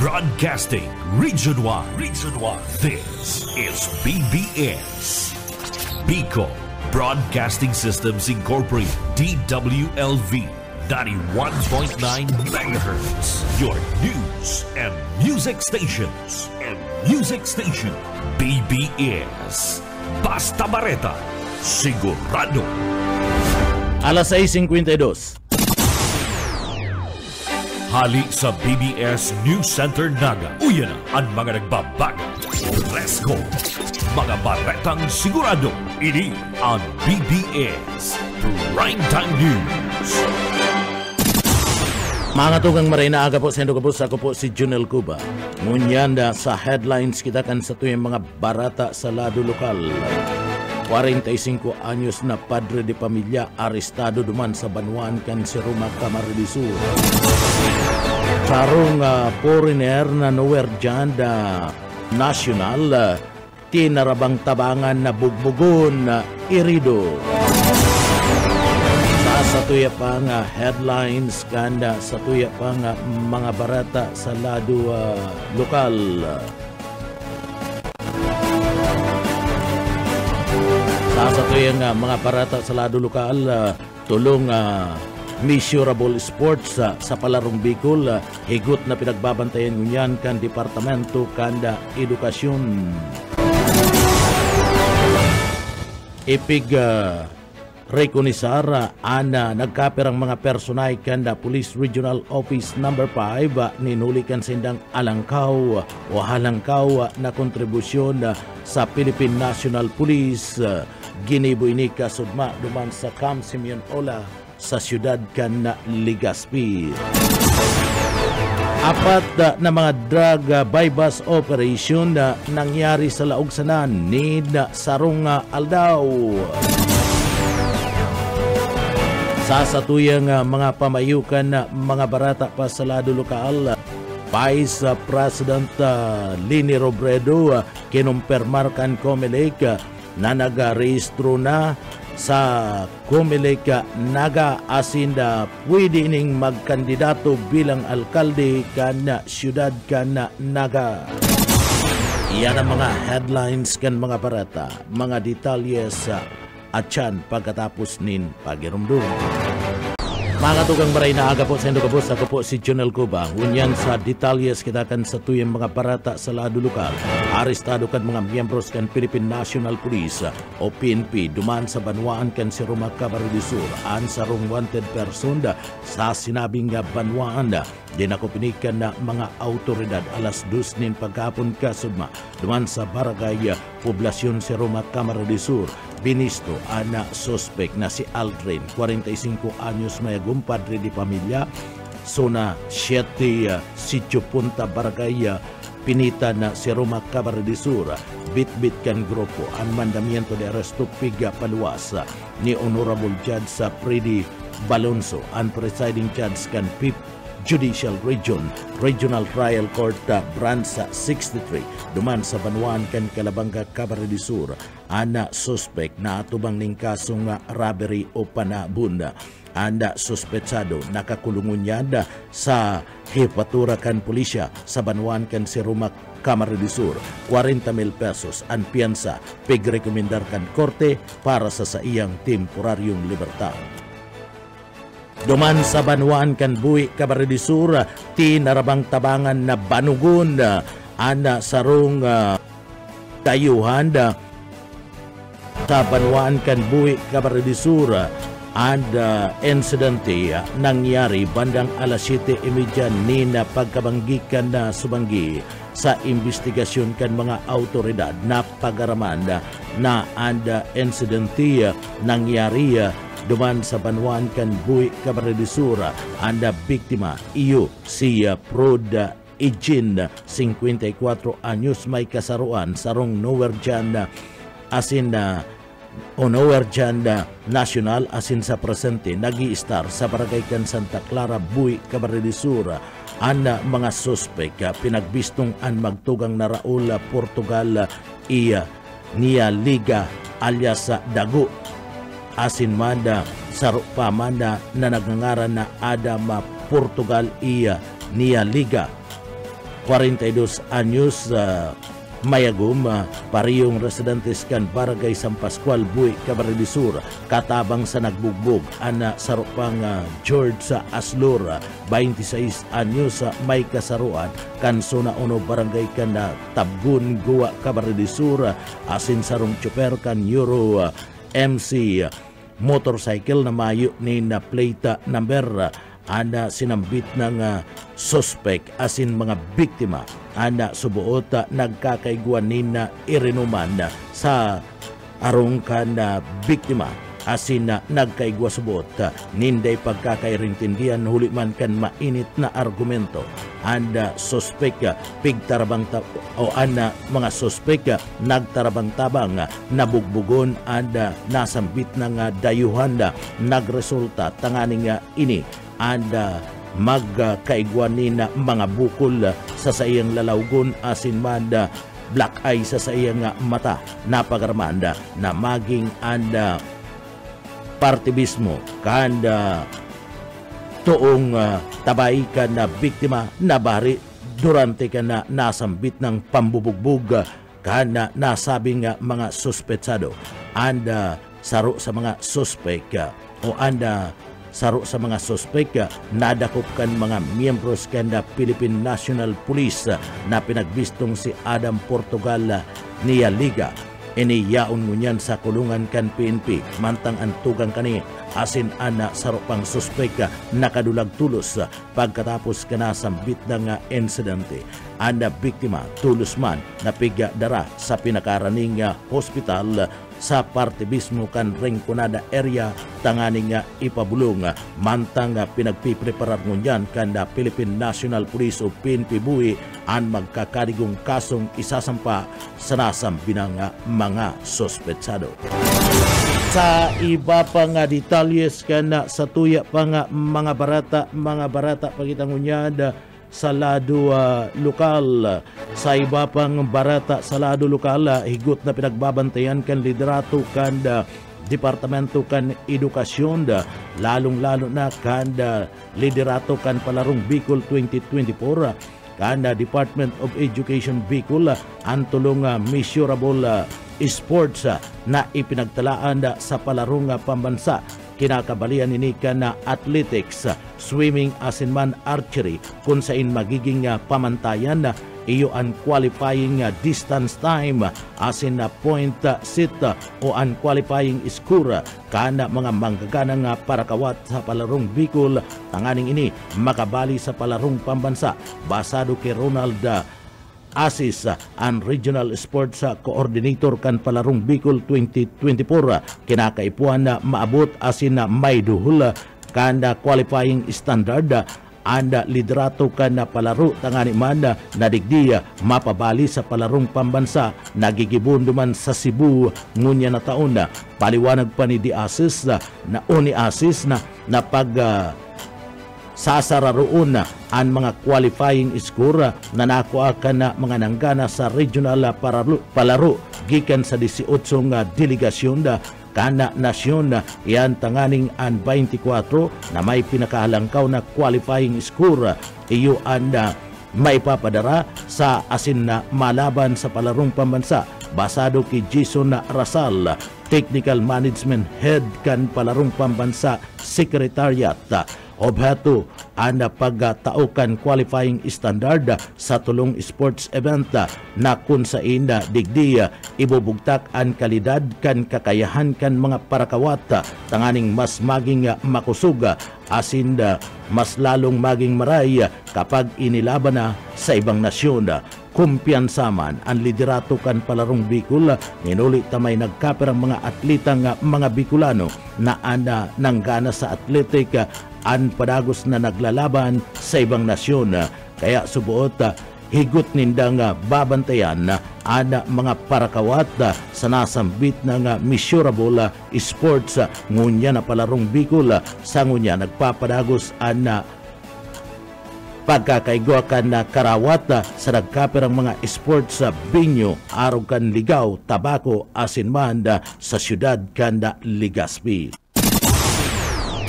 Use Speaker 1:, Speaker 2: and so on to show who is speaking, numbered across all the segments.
Speaker 1: Broadcasting Region 1. This is BBS. Bicol Broadcasting Systems Incorporated. DWLV 91.9 MHz. Your news and music stations. BBS. Basta Bareta. Sigurado.
Speaker 2: Alas 6:52.
Speaker 1: Hali sa BBS News Center Naga. Uyan na ang mga nagbabago. Let's go! Mga baretang sigurado. Ini ang BBS Primetime News.
Speaker 2: Mga tugang marina aga po, sendo po sa ako po si Junel Cuba. Ngunyanda sa headlines kita kan sa tuyong mga barata sa lado lokal. 45 anyos na padre de pamilya arestado duman sa Banwan kan si Roma Camarines Sur. Karong foreigner na Nowerjanda National tinarabang tabangan na bugbugon na irido. Sa tuya pa nga headlines kanda sa tuya pa nga mga barata sa lado lokal. Sa tuya nga mga barata sa lado lokal, tulong measurable sports sa Palarong Bicol, higot na pinagbabantayan ngunyan kan Departamento kanda Edukasyon. Ipig rekonisar ana nagkapirang mga personay kanda Police Regional Office No. 5 ninulikan sindang alangkaw o halangkaw na kontribusyon sa Philippine National Police. Ginibo ini kasudma duman sa Camp Simeon Ola sa siyudad kan Legazpi. Apat na mga drug bypass operation na nangyari sa Laogsanan ni Sarong Aldaw. Sa satuyang mga pamayukan na mga barata pa sa lado lokal, Vice President Lini Robredo kinumpirmarkan Comelec na nagarehistro na sa Comelec naga asinda pwede ning magkandidato bilang alkalde kana siyudad kana naga. Iyan ang mga headlines kan mga barata, mga detalye sa atyan pagkatapos nin pagirumdum. Mga tugang maray na aga po sa Indokabos, ako po si Junel Cuba. Unyan sa detalyes kita kan sa tuyang mga barata sa lado lokal. Arestado kan mga miyembros kan Philippine National Police o PNP duman sa Banwaan kan si Roma Camarines Sur. An sarong wanted person sa sinabing Banwaan. Dinakopinikan na mga autoridad alas 2 nin pagkapon kasudma duman sa barangay Poblasyon si Roma Camarines Sur. Binisto ana suspek na si Aldrin, 45 anyos may gumpadre di pamilya, zona 7 Sitio Punta Barangay Pinita na si Roma Camarines Sur. Bit-bit kan grupo ang mandamiento de arresto piga paluwas ni Honorable Judge sa Freddy Balonso, ang presiding judge kan PIP Judicial Regional Trial Court Branch 63 duman sa Banwaan kan Calabanga Camarines Sur. Ana suspek na atubang ning kasong robbery o panabun. Anda suspetsado nakakulungon niya sa Jefatura kan Pulisya sa Banwaan kan si Roma Camarines Sur. 40,000 pesos ang piyansa pigrekomendar kan korte para sa iyang temporaryong libertad. Duman sa Banwaan kan Buhi Camarines Sur, tinarabang tabangan na banugon ana sarong dayuhan sa Banwaan kan Buhi Camarines Sur. And incidente nangyari bandang alas 7:30 ni na pagkabanggikan na subanggi sa investigasyon kan mga autoridad na pagaraman na and incidente nangyari duman sa Banwaan kan Buhi Camarines Sur. Anda biktima iyo si Prod Ejin, 54 anyos may kasaruan sarong Nowerjanda asin Nowerjanda National asin sa presente nag-i-star sa barangay kan Santa Clara Buhi Camarines Sur. Ana mga suspek pinagbistong an magtugang na Raul Portugal niya Liga alias Dago asin manda sarupa manda na nagngangaran na Adam Portugal niya Liga 42 anyos mayagum pariyong residentes kan Barangay San Pascual, Buhi, Camarines Sur, katabang sa nagbugbog ana sarupang George Aslur 26 anyos may kasaruan kan Suna Uno Barangay kan Tabgun, Guwa, Camarines Sur, asin sarong tsuper kan Euro MC motorcycle na mayo ni na plate number ana sinambit ng suspect asin mga biktima ana subuot nagkakaiguan na irinuman sa arungkan na biktima asin nagkaigwa subuot ninday pagkakairintindihan huli man kan mainit na argumento anda suspect pigtarabang o ana mga suspect nagtarabang-tabang nabugbugon anda nasambit ng dayuhan nagresulta tanganing ini anda magkaigwanin na mga bukol sa sayang lalawgon asin manda black eye sa sayang mata napagarmanda na maging anda partibismo kanda tuong tabay ka na biktima na bari durante ka na nasambit ng pambubugbog kana nasabing mga suspetsado anda saro sa mga suspect o anda saro sa mga suspect nadakop kan mga miyembros kan Philippine National Police na pinagbistong si Adam Portugal niya Liga iniyaon ngunyan sa kulungan kan PNP mantang antugang kani asin ana saro pang suspect nakadulag tulos pagkatapos kanasambit ng insidente anda biktima tulos man napiga dara sa pinakaraning hospital sa partibismo kan Ringconada area tanganing ipabulong mantang pinagpipreparar ngunyan kan Philippine National Police o PNP Buhi ang magkakadigong kasong isasampa sa nasambinang mga suspetsado. Sa iba pa nga detalyes kan sa tuya pa nga mga barata pagitang ngunyad sa lado lokal. Sa iba pang barata sa lado lokal, higot na pinagbabantayan kan liderato kan Departamento kan Edukasyon, lalong-lalo na kan liderato kan Palarong Bicol 2024, kan Department of Education Bicol, ang tulong measurable sports na ipinagtalaan sa Palarong Pambansa. Kinakabalian ini ka na athletics, swimming asin man archery kung saan magiging pamantayan iyo ang qualifying distance time asin na point sit o ang qualifying score kana mga manggaganang parakawat sa Palarong Bicol tanganing ini makabali sa Palarong Pambansa basado kay Ronald Asis ang Regional Sports Coordinator kan Palarong Bicol 2024 kinakaipuan na maabot asin na may duhul kanda qualifying standard anda liderato kan na palaro tangani man na digdiya mapabali sa Palarong Pambansa nagigibon duman sa Cebu ngunya na taon na paliwanag pa ni Di Asis na uni Asis na pag sasararoon ang mga qualifying score na nakuha ka na mga nanggana sa regional palaro gikan sa 18 delegasyon kana nasyon yan tanganing ang 24 na may pinakahalangkaw na qualifying score iyo anda may papadara sa asin na malaban sa Palarong Pambansa basado kay Jason Rasal, Technical Management Head kan Palarong Pambansa Secretariat. Obhato ang pagtaukan qualifying standard sa tulong sports event na kung sa ina digdiya ibubugtak ang kalidad kan kakayahan kan mga parakawat tanganing mas maging makusog asin mas lalong maging maray kapag inilaban na sa ibang nasyon. Kumpiyansaman ang liderato kan Palarong Bicol ninuli tamay nagkaperang mga atletang mga Bicolano na ana nanggana sa athletic an padagos na naglalaban sa ibang nasyon kaya subuot higot nindang babantayan ana mga parakawat sa nasambit ng measurable sports ngunya na Palarong Bicol sa ngunya nagpapadagos ana pagkakaigwa kan na karawat sa nagkaperang mga sports sa binyo, arog kan ligaw, tabako, asin man sa syudad kan Legazpi.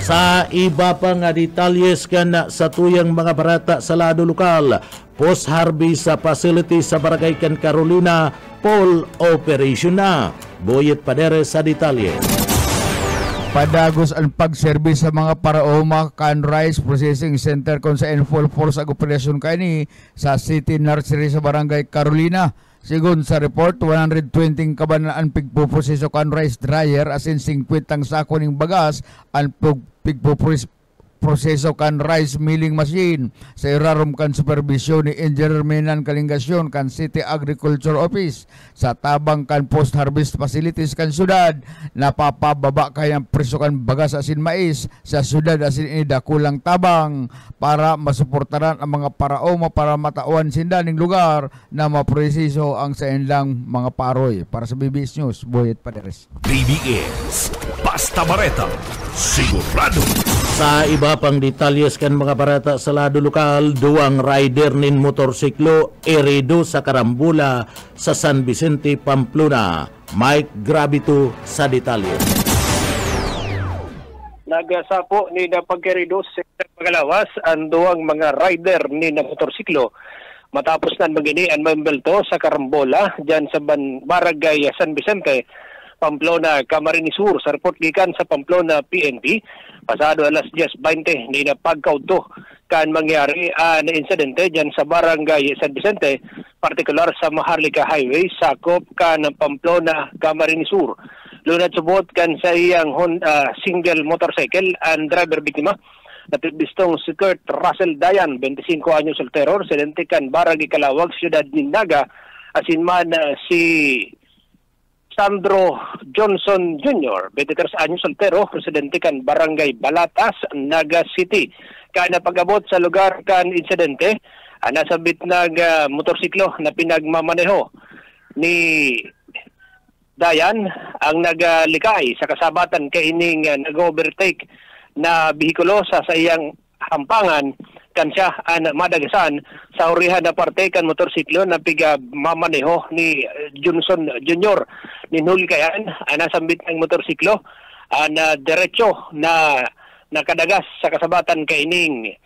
Speaker 2: Sa iba pang detalyes kan sa tuyang mga barata sa lado lokal, post-harvest sa facility sa Barangay Can Carolina, full operation na. Boyet Padere sa detalye.
Speaker 3: Padagos ang pag-service sa mga paraoma can rice processing center kung sa full force ag operasyon kani sa City Nursery sa Barangay Carolina. Sigun sa report, 120 kabanaan pigpuproseso kan rice dryer as in 50 sako ning bagas ang pigpuproseso kan rice milling machine sa irarom kan supervisyon ni Engineer Menan Kalingasyon kan City Agriculture Office sa tabang kan post-harvest facilities kan syudad. Napapababa kayang presyo kan bagas asin mais sa syudad asin ida kulang tabang para masuportaran ang mga paraoma para matawan sinda ning lugar na maproseso ang sa ilang mga paroy. Para sa BBS News, Boyet Paderes.
Speaker 1: BBS Basta Bareta, sigurado.
Speaker 2: Sa iba pang detalyes kan mga barata sa lado lokal, duwang rider nin motorsiklo erido sa karambula sa San Vicente, Pamplona. Mike Gravito sa detalye.
Speaker 4: Nagasapo ni na pagkerido sa Pagalawas ang duwang mga rider ni na motorsiklo matapos na magini ang membelto sa karambola dyan sa Barangay San Vicente, Pamplona, Camarines Sur. Sa report gikan sa Pamplona PNP, pasado alas 10:20 ni na pagkauto kan mangyari na insidente dyan sa Barangay San Vicente, partikular sa Maharlika Highway, sakop kan Pamplona, Camarines Sur. Lunad subot kan sa iyang single motorcycle ang driver biktima na bistong si Kurt Russell Dayan, 25 anyos soltero, residente kan Barangay Calawag, Ciudad Ninaga, asinman si Sandro Johnson Jr., 23 anyos soltero, residente kan Barangay Balatas, Naga City. Kana pag-abot sa lugar kan insidente, nasabit nag motorsiklo na pinagmamaneho ni Dayan ang nagalikay sa kasabatan kay ining nag-overtake na bihikulo sa iyang hampangan kan siya ang madagasan sa urihan na parte kan motorsiklo na pigmamaneho ni Johnson Jr. Ninulikayan nasambit ng motorsiklo na diretso na nakadagas sa kasabatan kay ining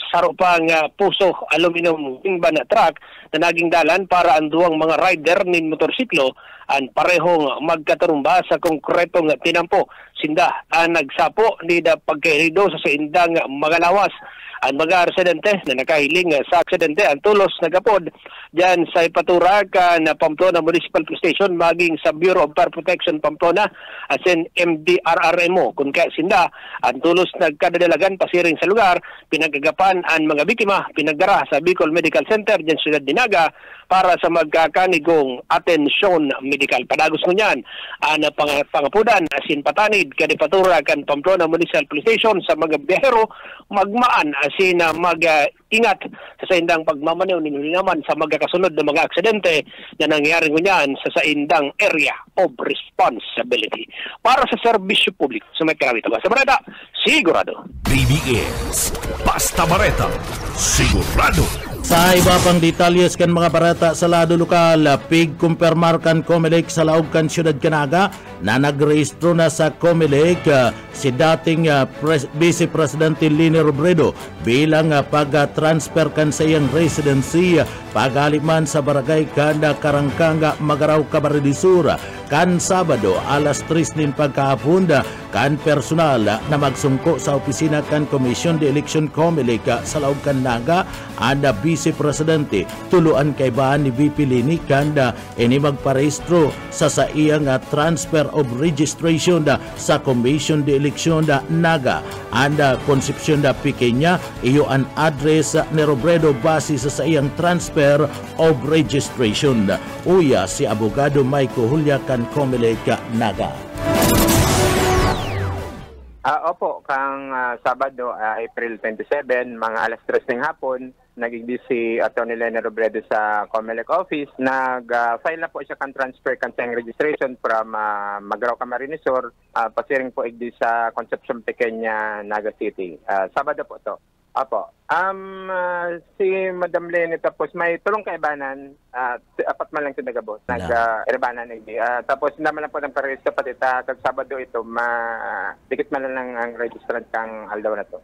Speaker 4: sarupang puso aluminum wingban na truck na naging dalan para ang duwang mga rider nin motorsiklo ang parehong magkatarumba sa konkretong tinampo. Sinda ang nagsapo ni da pagkairido sa indang Magalawas. Ang mga residente na nakahiling sa aksidente ang tulos nagapod dyan sa ipatura na Pamplona Municipal Police Station maging sa Bureau of Fire Protection Pamplona as in MDRRMO. Kung kaya sinda ang tulos nagkadadalagan pasiring sa lugar, pinagagapan ang mga biktima, pinagdara sa Bicol Medical Center dyan sa Ciudad Dinaga para sa magkakanigong atensyon medical. Padagos ko niyan ang pangapudan asin patanid kanipatura kan Pamplona Municipal Police Station sa mga biyahero magmaan asin mag-ingat sa saindang pagmamaneho ninyo naman sa magkakasunod na mga aksidente na nangyari ngunyan sa saindang area of responsibility. Para sa serbisyo publiko, sumakarawi ito ba? Sa Bareta, sigurado.
Speaker 1: BBS Basta Bareta, sigurado.
Speaker 2: Sa iba pang detalyes kan mga barata sa lado lokal, pigkumpirmar kan COMELEC sa laog kan Siyudad Canaga na nagrehistro na sa COMELEC si dating Vice Presidente Lini Robredo bilang pag-transfer kan sa iyang residency pagaliman sa Barangay Kanda Karangkanga, Magaraw, Camarines Sur kan Sabado alas 3 nin pagkahapon kan personal na magsungko sa opisina kan Commission de Election COMELEC sa laog kan Naga anda Vice Presidente tuluan kay baan ni VP Lini kanda ini magparehistro sa iyang transfer of registration sa Commission de Election Naga anda konsepsyon Pequeña iyo an address ni Robredo base sa iyang transfer of registration. Uya si abogado Michael Julia kan COMELEC Naga.
Speaker 5: Opo, kang Sabado, April 27, mga alas 3 ng hapon, nagigdi si Atty. Leni Robredo sa COMELEC office. Nag-file na po siya kan transfer kan sa registration from Magaraw, Camarines Sur, pasiring po igdi sa Concepcion Pequeña, Naga City. Sabado po to. Apo. Si Madam Leni tapos may tulong kaibanan, apat man lang sinagabos, nag-rebanan tapos naman lang po ng parehista pati kag Sabado ito, dikit man lang ang registrant kang aldaw na to.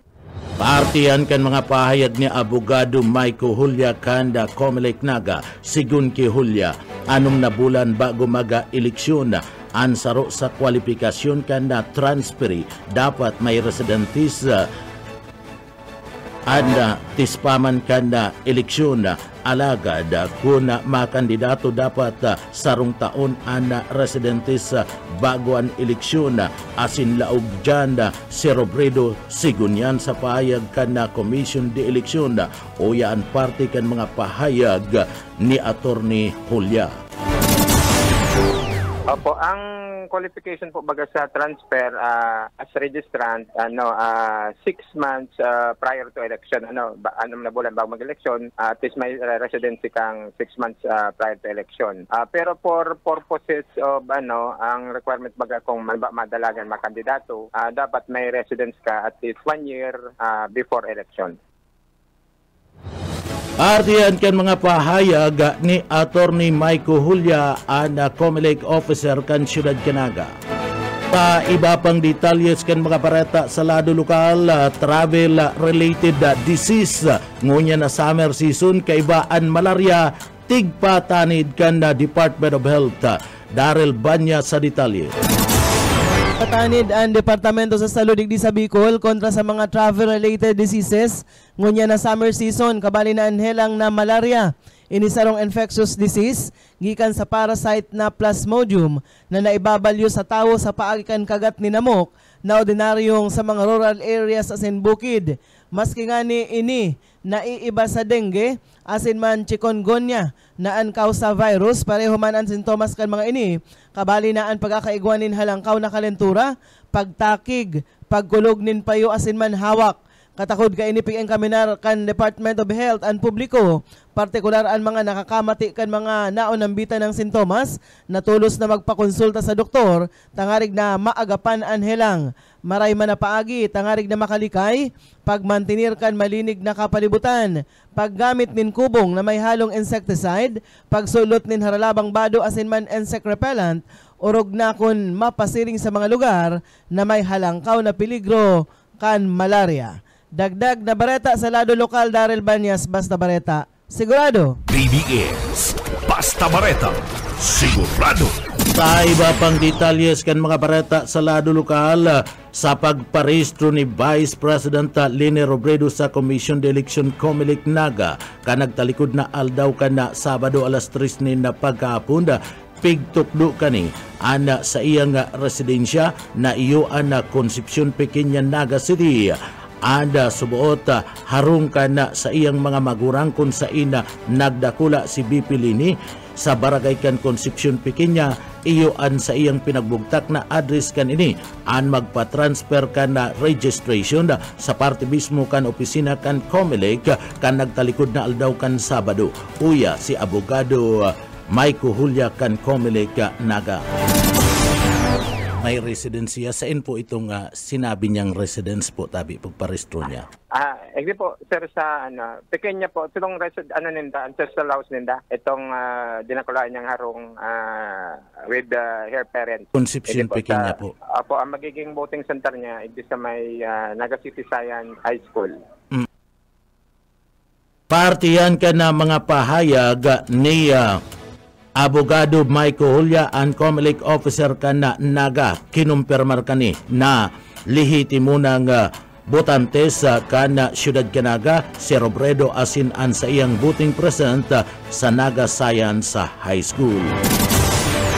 Speaker 2: Partiyan kan mga pahayag ni Abogado Maiko Hulya kanda Comelec Naga, sigun ki Hulya, anong na bulan bago maga-eleksyon, ansaro sa kwalifikasyon kanda transferi, dapat may residentis anda tispaman kanda eleksyon alagad kung makandidato dapat sarong taon ana residentes bago ang eleksyon asin laog dyan si Robredo sigunyan sa pahayag kana Commission de Eleksyon o yaan parte kan mga pahayag ni Attorney Hulya.
Speaker 5: Opo, ang qualification po baga sa transfer as registrant 6 months prior to election, anom na bulan bago mag-eleksyon, at least may residency kang 6 months prior to election. Pero for purposes of ang requirement baga kung madalagan makandidato, dapat may residence ka at least 1 year before election.
Speaker 2: Ardiyan kan mga pahayag ni Attorney Maiko Hulya ang Comelec officer kan Siyudad Canaga. Pa iba pang detalyes kan mga pareta sa lado lokal, travel related disease ngunya na summer season kaibaan malaria tigpatanid kan Department of Health. Daryl Banya sa detalye.
Speaker 6: Patanid ang Departamento sa Salud digdi sa Bicol kontra sa mga travel-related diseases ngunya na summer season kabali na anhelang na malaria. Inisarong infectious disease gikan sa parasite na Plasmodium na naibabalyo sa tao sa paagikan kagat ni namok na ordinaryong sa mga rural areas asin bukid. Maski nga ni ini naiiba sa dengue asin man chikungunya na ang kausa virus, pareho man ang sintomas kan mga ini, kabali na ang pagkakaigwanin halangkaw na kalentura, pagtakig, pagkulog nin payo asin man hawak. Katakod ka inipig ang kaminar kan Department of Health ang publiko, partikular ang mga nakakamati kan mga naonambitan ng sintomas, na tulos na magpakonsulta sa doktor, tangarig na maagapan ang helang. Maray man na paagi, tangarig na makalikay, pagmantinir kan malinig na kapalibutan, paggamit nin kubong na may halong insecticide, pagsulot nin haralabang bado asin man insect repellent, urog na kun mapasiring sa mga lugar na may halangkaw na peligro kan malaria. Dagdag na bareta sa lado lokal, Daryl Banyas, Basta Bareta, sigurado.
Speaker 1: BBS, Basta Bareta, sigurado.
Speaker 2: Sa iba pang detalyes kan mga bareta sa lado lokal, sa pagparehistro ni Vice President Leni Robredo sa Commission de Election Comelec Naga, kanagtalikod na aldaw ka na Sabado alas 3 ni na pagkahapon, pigtukdo kani ana sa iyang residensya na iyo ana Concepcion Pequeña Naga City. Anda subuot harung ka na sa iyang mga magurang kung sa ina nagdakula si BP Lini sa barangay kan Concepcion Pequeña, iyo an sa iyang pinagbugtak na address kan ini an magpa-transfer ka na registration sa parte mismo kan opisina kan Comelec kan nagtalikod na aldaw kan Sabado. Uya si Abogado Maiko Hulya kan Comelec Naga. May residensiya sa po itong sinabi niyang residence po tabi pagparehistro niya.
Speaker 5: Hindi po sir, sa Pequeña po itong ninda ancestral house ninda itong dinakulaan niyang harong with her parents.
Speaker 2: Concepcion Pequeña po.
Speaker 5: Apo, ang magiging voting center niya ito sa may Naga City Science High School.
Speaker 2: Partiyan ka na mga pahayag ni Abogado Maiko Hulya ang Comelec officer ka na Naga, kinumpirmar ka ni na lihitimo ng botante sa kana Siyudad Canaga si Robredo asin an sa iyang voting present sa Naga Science High School.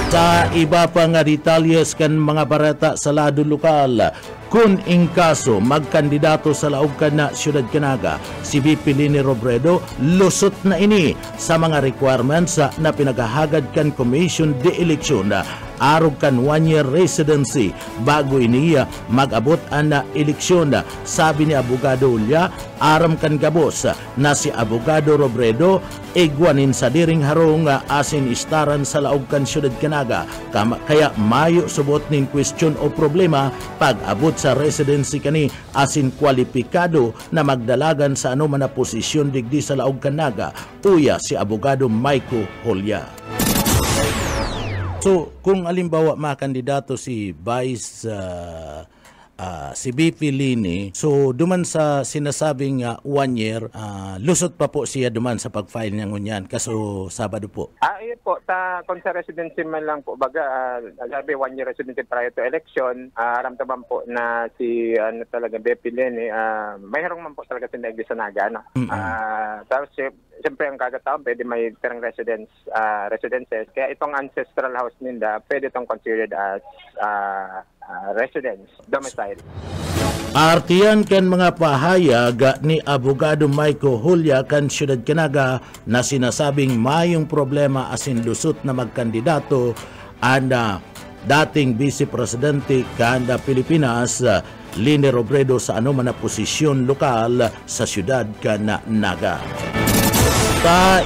Speaker 2: Sa iba pang detalyes kan mga bareta sa lado lokal, kung in kaso magkandidato sa laog ka na Siyudad Canaga si VP Leni Robredo, lusot na ini sa mga requirements na pinagahagad kan Commission de Eleksyon arog kan 1-year residency bago iniya mag-abot ang eleksyon. Sabi ni Abogado Hulya, aram kan gabos na si Abogado Robredo igwanin sa diring harong asin istaran sa laog kan syudad Canaga, kaya mayo subot nin question o problema pag-abot sa residency kani asin kwalipikado na magdalagan sa anuman na posisyon digdi sa laog Canaga, uya si Abogado Maiko Hulya. So, kung alimbawa makandidato si Vice si BP Lini, so duman sa sinasabing 1 year, lusot pa po siya duman sa pag-file niya ngunyan kaso Sabado po.
Speaker 5: Yun po, kung sa residency man lang po, baga, sabi 1 year residency prior to election, aramdaman po na si talaga BP Lini, mayroong man po talaga sinagdi sa Naga. No? Tapos, siyempre ang kagataon, pwede may terang residences. Kaya itong ancestral house ninda, pwede itong considered as residence, domicile.
Speaker 2: Artiyan kan mga pahayag ni Abogado Maiko Hulya kan Syudad Canaga na sinasabing mayong problema asin lusot na magkandidato ang dating Vice Presidente kan Pilipinas Lini Robredo sa anuman na posisyon lokal sa Syudad Canaga.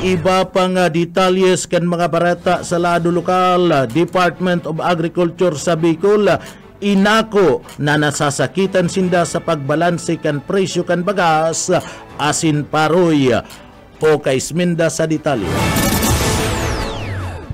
Speaker 2: Iba pang detalyes kan mga barata sa lado lokal, Department of Agriculture sa Bicol inako na nasasakitan sinda sa pagbalanse kan presyo kan bagas asin paroy o kaisminda sa detalye.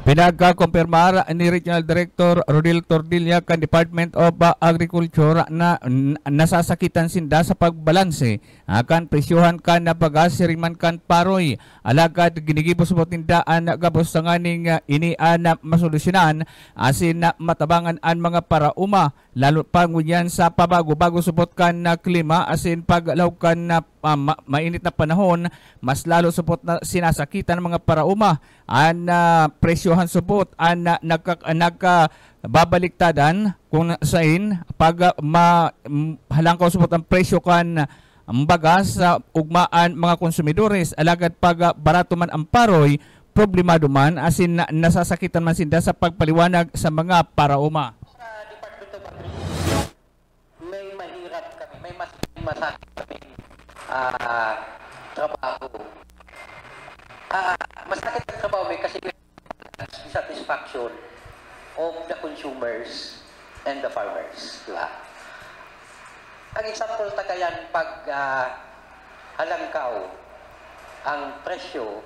Speaker 3: Pinagkakumpirmar ni Regional Director Rodel Tordilla kan Department of Agriculture na nasasakitan sinda sa pagbalanse akan presyohan kan na bagas siriman kan paroy. Alagad ginigibos mo tindaan gabos sa nganing inian na masolusyonan asin na matabangan ang mga parauma lalo pa ngunyan sa pabago-bago subot kan na klima asin paglawg kan na mainit na panahon, mas lalo supot na sinasakitan ng mga parauma ang presyohan supot ang nagkababaliktadan kung sain pag halangkaw supot ang presyo kan ang bagas sa ugmaan mga konsumidores. Alagad pag barato man ang paroy, problemado man asin nasasakitan man sinda sa pagpaliwanag sa mga parauma.
Speaker 7: Sa Department of Agriculture, may mahirap kami, may masakit kami trabaho. Masakit ang trabaho kasi satisfaction of the consumers and the farmers, di ba? Ang example tagayan pag halangkaw ang presyo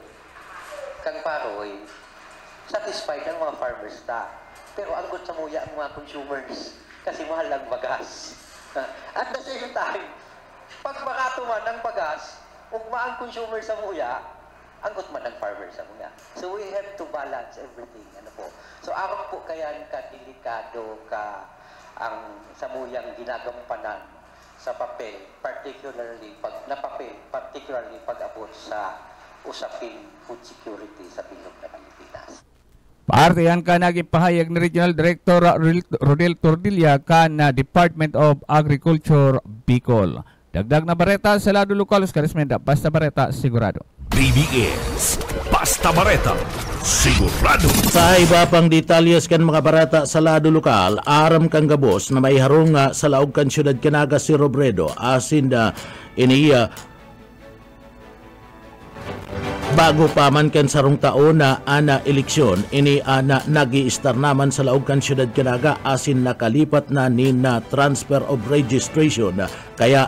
Speaker 7: kang paroy, satisfied ang mga farmers ta. Pero anggot sa muya ang mga consumers kasi mahal ang bagas. At the same time, pag makatuman ng bagas, ugma ang consumer sa muya, anggot man ang farmer sa muya. So we have to balance everything. Ano po? So aron po kaya ka-delikado ka ang sa muyang ginagampanan sa papel, particularly pag-abot sa usaping food security sa bilog na Pilipinas.
Speaker 3: Paartihan ka naging pahayag ni Regional Director Rodel Tordilla ka na Department of Agriculture Bicol. Dagdag na bareta sa lado lokal, Oscar Esmenda, Basta Bareta, sigurado.
Speaker 1: BBS, Basta Bareta, sigurado.
Speaker 2: Sa iba pang detalyes kan mga barata sa lado lokal, aram kang gabos na may harong sa laog kan Syudad Canaga si Robredo asin iniya bago pa man kan sarong taon na ana eleksyon ini ana nagi-star naman sa laog kan Syudad Canaga asin nakalipat na ni na transfer of registration kaya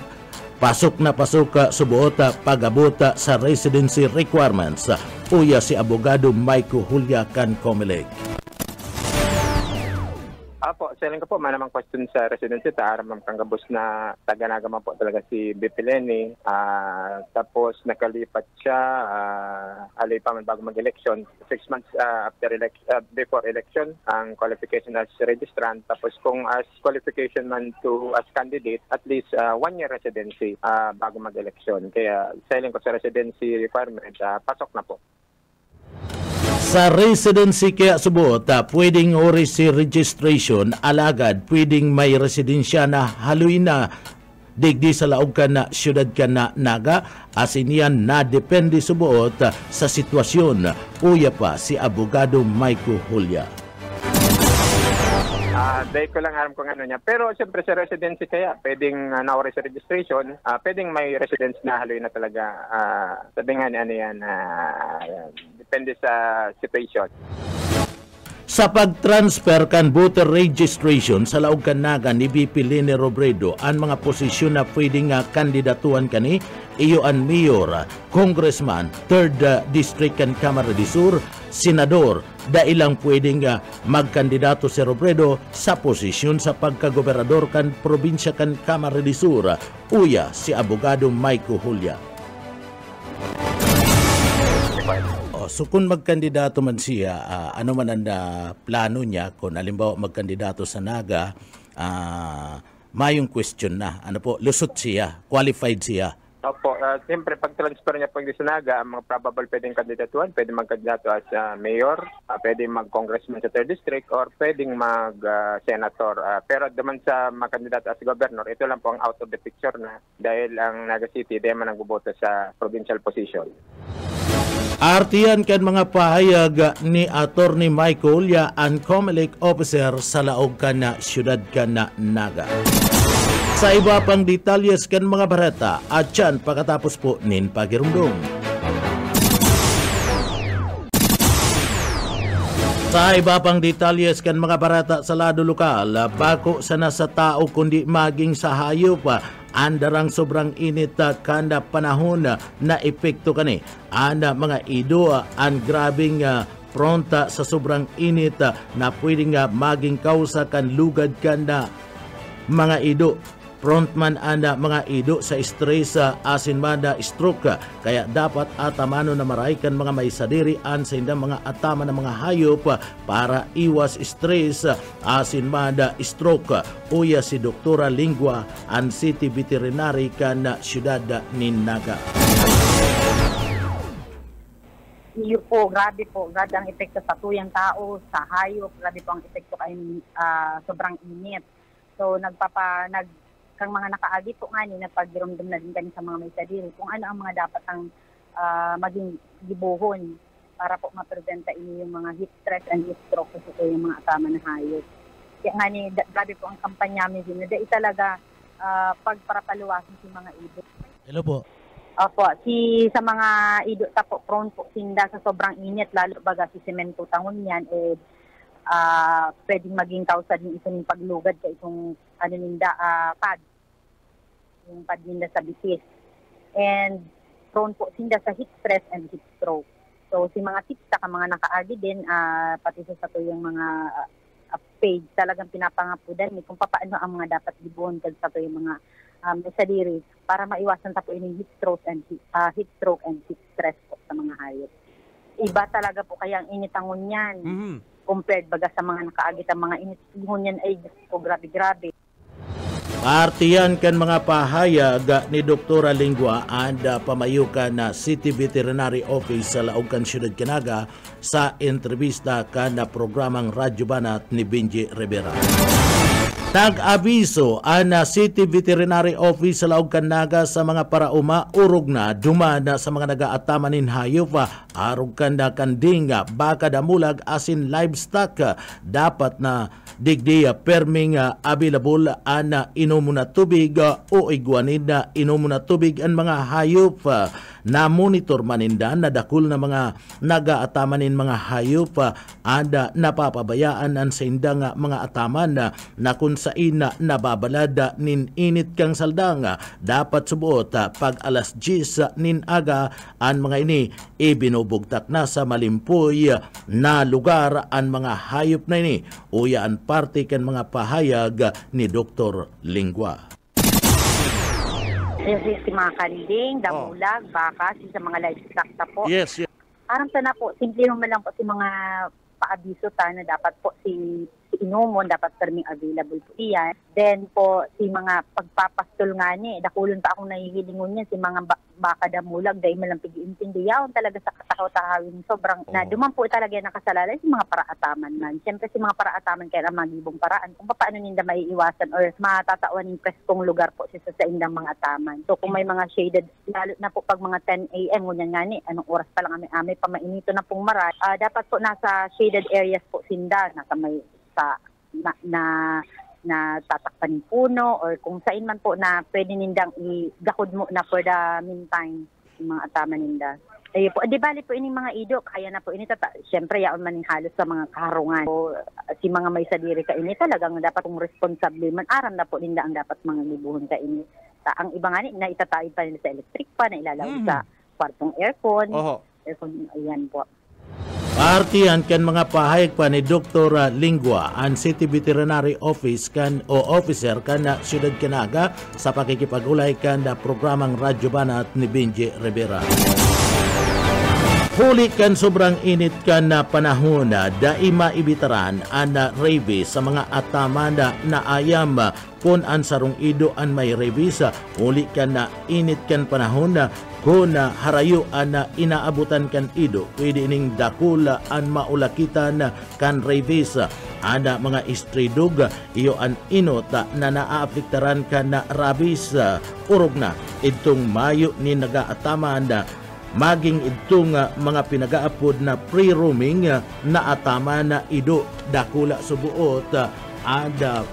Speaker 2: pasok na pasok subuot pag-abot sa residency requirements. Uya si Abogado Maiko Hulya kan Comelec.
Speaker 5: Apo, selling ko po, may namang question sa residency. Aram kang gabos na taga-Naga po talaga si BP Lini. Tapos nakalipat siya, alay pa man bago mag-election. 6 months before election, ang qualification as registrant. Tapos kung as qualification man to as candidate, at least 1 year residency bago mag-election. Kaya selling ko sa residency requirement, pasok na po.
Speaker 2: Sa residency kaya subot, pwedeng ori si registration, alagad pwedeng may residensya na haluin na digdi sa laog ka na Syudad Canaga, asin yan na depende subot sa sitwasyon. Uya pa si Abogado Maiko Hulya.
Speaker 5: Dahil ko lang alam kung ano niya. Pero siyempre sa residency kaya, pwedeng nauri sa registration, pwedeng may residence na haloy na talaga. Sabi nga ni ano yan, depende sa situation.
Speaker 2: Sa pag-transfer kan voter registration sa laog kanaga ni VP Leni Robredo ang mga posisyon na pwedeng kandidatuan kani iyo ang mayor, congressman, 3rd District kan Kamara de Sur, senador, dailang pwedeng magkandidato si Robredo sa posisyon sa pagkagobernador kan probinsya kan Kamara de Sur, uya si abogado Mike Julia. So kung magkandidato man siya, ano man ang plano niya, kung halimbawa magkandidato sa Naga, mayong question na, ano po, lusot siya, qualified siya.
Speaker 5: Opo, siyempre pag-transfer niya pag sa Naga, ang mga probable pwedeng kandidatuan, pwedeng magkandidato as mayor, pwedeng mag-congressman sa 3rd district, or pwedeng mag-senator. Pero naman sa makandidato as governor, ito lang po ang out of the picture na dahil ang Naga City, di man nagboboto sa provincial position.
Speaker 2: Artiyan kan mga pahayag ni Attorney Michael ya ang COMELEC officer sa laog kan na siyudad kan na Naga. Sa iba pang detalyes kan mga barata at yan pagkatapos po nin pagirumdum. Sa iba pang detalyes kan mga barata sa lado lokal, bako sa nasa tao kundi maging sa hayop, andarang sobrang init kanda panahon na epekto kani. Anda mga ido ang grabing pronta sa sobrang init na pwedeng maging kausa kan lugad kanda mga ido. Frontman anda mga ido sa stress asin banda stroke, kaya dapat atamano na maraykan mga maisadiri an sa indang mga atama ng mga hayop para iwas stress asin banda stroke, uya si Doktora Lingua ang City Veterinary kan siyudad ni Naga.
Speaker 8: Iyo po, grabe ang epekto sa tuyang tao, sa hayop, grabe po ang epekto kay sobrang init. So kang mga nakaagi po nga ni napagdirumdum na din kami sa mga may sadiri kung ano ang mga dapat ang maging gibuhon para po ma-preventa ini yung mga heat stress and heat stroke kasi po yung mga atama na hayop. Kaya nga ni grabe po ang kampanya namin din na talaga pagparapaluwasin si mga ido.
Speaker 2: Hello po.
Speaker 8: Opo, sa mga ido ta po prone po sinda sa sobrang init lalo baga si semento tangon yan pwedeng maging kausa din ito ng paglugad sa itong pad. Yung pad ninda sa bisis. And prone po sinda sa heat stress and heat stroke. So si mga tips ka mga nakaagi din, pati sa to yung mga page talagang pinapangapudan kung paano ang mga dapat gibuhon sa to yung mga sadiri para maiwasan ta po yung heat stroke and heat stress po sa mga hayop. Iba talaga po kaya ang initangon yan. Compared baga sa mga nakaagit ang mga initangon yan ay grabe.
Speaker 2: Partiyan kan mga pahayag ni Doktora Lingua and pamayukan na City Veterinary Office sa laog kan siyudad Naga sa entrevista kan na programang Radyo Banat ni Benji Rivera. Tag-abiso ang City Veterinary Office sa laog kan Naga sa mga parauma urog na dumana sa mga nagaatamanin hayop arog kan na kandinga baka damulag asin livestock dapat na digdiya perming available ana inom na tubig o iguanid na inom na tubig ang mga hayop na monitor maninda na dakul na mga nagaatamanin mga hayop anda napapabayaan ang sa indang mga ataman na kung sain na nababalad nin init kang saldang dapat subuot pag alas 10 nin aga ang mga ini ibinubugtak na sa malimpoy na lugar ang mga hayop na ini uya ang parte kan mga pahayag ni Dr. Lingua.
Speaker 8: Si mga kanding, damulag, baka, sa mga livestock ta po.
Speaker 2: Yes.
Speaker 8: Parang sana po, simple naman lang po si mga paabiso na dapat po si inumon, dapat perming available po iyan. Then po, si mga pagpapastol nga ni, dakulon pa akong nahihilingon niya, si mga baka damulag, dahil malampig iintindi, yaon talaga sa katahaw-tahawin, sobrang, na duman po talaga nakasalalay si mga paraataman man. Siyempre si mga paraataman kaya ang magibong paraan, kung paano ninda maiiwasan or matatawan ng preskong lugar po sa indang mga ataman. So kung may mga shaded, lalo na po pag mga 10 a.m., ngunyan nga ni, anong oras pa lang amay pa mainito na pong maray, dapat po nasa shaded areas po sinda, nasa may sa na tatakpan ng puno or kung saan man po na pwede nindang igakod mo na for the meantime yung mga ataman ninda. Eh po, di bali po ining mga ido, kaya na po ini syempre yaon man halos sa mga kaharungan. So, si mga may sadiri ka ini talagang dapat kung responsable man aram na po ninda ang dapat mga libuhon ka ini. Ang iba nga na itatawid pa nila sa electric pa na ilalawag sa kwartong aircon. Aircon, ayan po.
Speaker 2: Partihan kan mga pahayag pa ni Dr. Lingua ang City Veterinary Office kan o officer kan na Siyudad Canaga sa pakikipag-ulay kan na programang Radyo Banat ni Benji Rivera. Huli kan sobrang init kan na panahon na daima ibitaran ang rabies sa mga ataman na ayam kung ang sarong ido ang may rabies. Huli kan na init kan panahon na kung harayo ang inaabutan kan ido, pwede ining dakula ang maulakitan kan rabies. Ada mga stray dog, iyo ang inot na naaapliktaran kan na rabies. Urog na itong mayo ni nagaataman maging itong mga pinagaapod na pre-roaming na atama na ido dakula subuot ada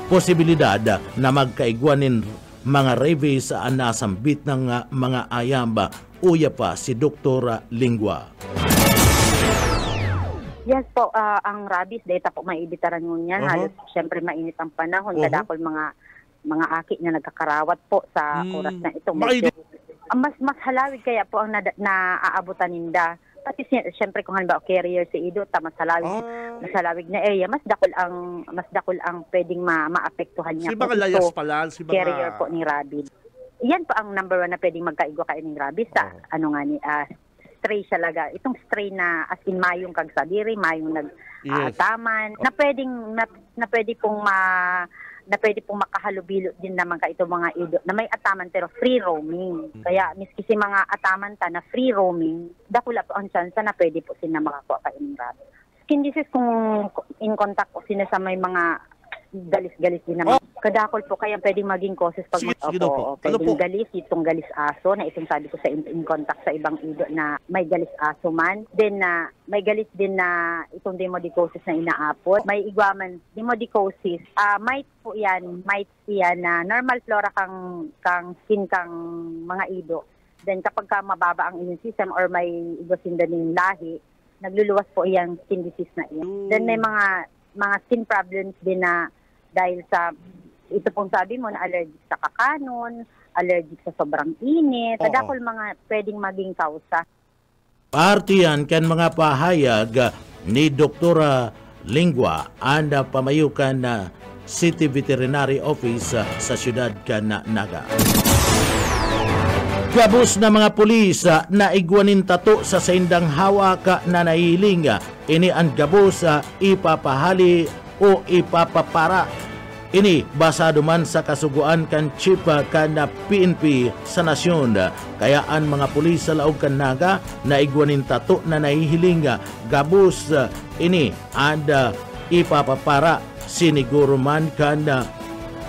Speaker 2: posibilidad na magkaigwanin mga rabies ang nasambit ng mga ayamba. Uya pa si Dr. Lingua.
Speaker 8: Yes po, ang rabies data po maibitaran mo niyan. Halos siyempre mainit ang panahon. Kadakol mga aki na nagkakarawat po sa oras na ito. Mas halawig kaya po ang naaabutan ninda. Pati siyempre kung halimbawa carrier si ido, mas halawig na area, mas dakol ang pwedeng maapektuhan niya.
Speaker 9: Si mga layas pala, si mga
Speaker 8: carrier po ni rabies. Yan po ang number 1 na pwedeng magkaigwa kayo ng rabies sa stray siya laga. Itong stray na as in mayong kagsadiri, mayong nag-ataman, na pwede pong makahalubilo din naman ka itong mga ido na may ataman pero free roaming. Kaya miski si mga ataman ta na free roaming, dakula po ang chance na pwede po sila makakuha kayo ng rabies. Skin disease kung in contact po sila sa may mga galis-galis din naman. Kadakol po kaya pwedeng maging causes pag pwedeng galis, itong galis aso na itong sabi ko sa in contact sa ibang ido na may galis aso man. Then may galis din na itong demodicosis na inaapot. May igwaman demodicosis. Might yan na normal flora kang skin kang mga ido. Then kapag ka mababa ang immune system or may igosinda ng lahi, nagluluwas po iyang skin disease na iyan. Then may mga skin problems din na dahil sa ito pong sabi mo na allergic sa kakanon, allergic sa sobrang init, kadakol mga pwedeng maging kausa.
Speaker 2: Partiyan kan mga pahayag ni Dr. Lingua ang pamayukan na City Veterinary Office sa Siyudad Canaga. Gabos na mga pulis na igwanin tato sa saindang hawak na nahiling. Ini ang gabos ipapahali o ipapapara. Ini basado man sa kasuguan kan chief kan PNP sa nasyon. Kaya ang mga pulis sa Laog Canaga na igwanin tato na nahihiling gabos ini and ipapapara siniguro man kan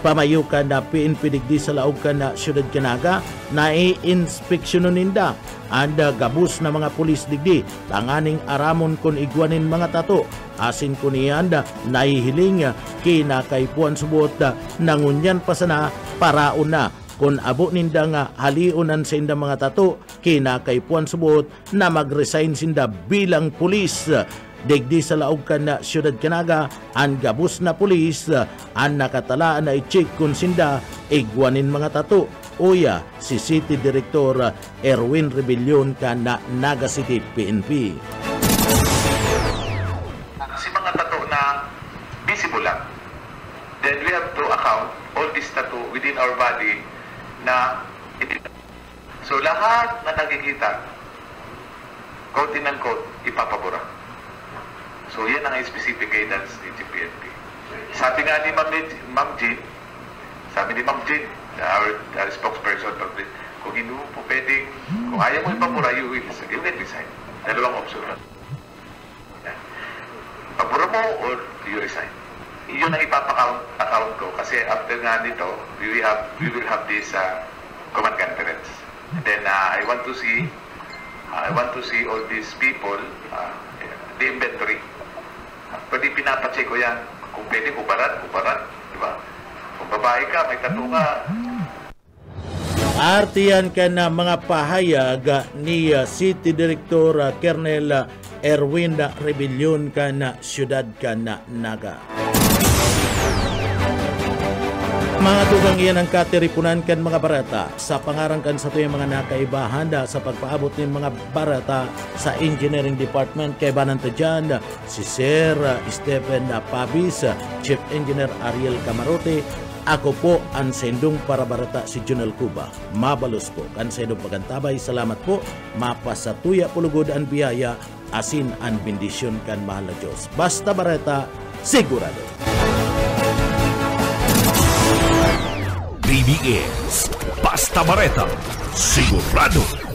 Speaker 2: pamayukan na PNP digdi sa Laog na Siyudad Canaga na i-inspeksyonon ninda and gabus na mga pulis digdi tanganing aramon kun igwanin mga tato asin kun iyan nahihiling kinakaipuan subot nangunyan pa sana paraon na kung abo ninda nga haliunan sa inda mga tato kinakaipuan subot na mag-resign sinda bilang pulis. Digdi sa Laog na Siyudad Canaga ang gabus na pulis ang nakatalaan na i-check kung sinda igwanin mga tato. Uya si City Director Erwin Rebellion na Naga City PNP.
Speaker 10: Si mga tato na visible lang, then we have to account all this tattoo within our body na so lahat na nakikita quote in unquote ipapabura. So yan ang specific guidance ni GPNP. Sabi nga ni Ma'am Jean, our spokesperson, kung hindi po pwedeng, kung ayaw mo ipapura, you will resign. Dalawang option. Papura mo or you resign. Iyon ang ipapaka-account ko kasi after nga nito, we will have this command conference. And then I want to see all these people, the inventory. Pwede pinapacheck ko yan. Kung pwede, kubaran, di ba? Kung babae ka, may tattoo ka,
Speaker 2: Artiyan ka na mga pahayag ni City Director Colonel Erwin Rebellion ka na Siyudad ka na Naga. Mga tugang iyan ang katiripunan kan mga barata sa pangarangkan sa tuyang mga nakaibahan sa pagpaabot ng mga barata sa Engineering Department kay Bananta dyan si Sir Stephen Pabis, Chief Engineer Ariel Camarote. Ako po ang sendong para barata si Junel Cuba. Mabalos po kan sendong pagantabay. Salamat po. Mapasatuya pulugod ang biyaya asin ang bendisyon kan mahal na Diyos. Basta barata, sigurado.
Speaker 1: BBS Basta Bareta, sigurado.